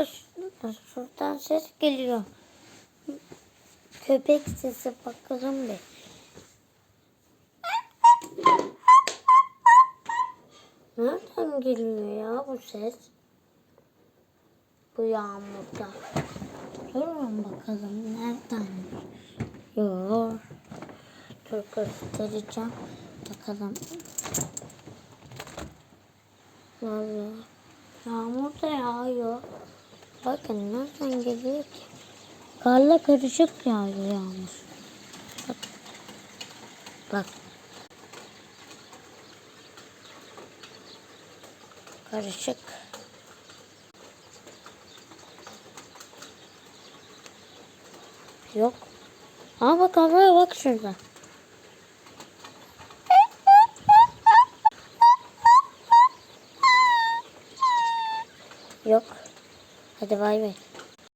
şuradan ses geliyor. Köpek sesi, bakalım bir. Nereden geliyor ya bu ses? Bu yağmurda. Durun bakalım nereden? Yok. Dur göstereceğim. Bakalım. Vallahi yağmur da yağıyor. Bakın nereden geliyor ki? Karla karışık yağıyor yağmur. Bak. Bak. Karışık. Yok. Aa bak, havaya bak şurada. Yok. Hadi bay bay.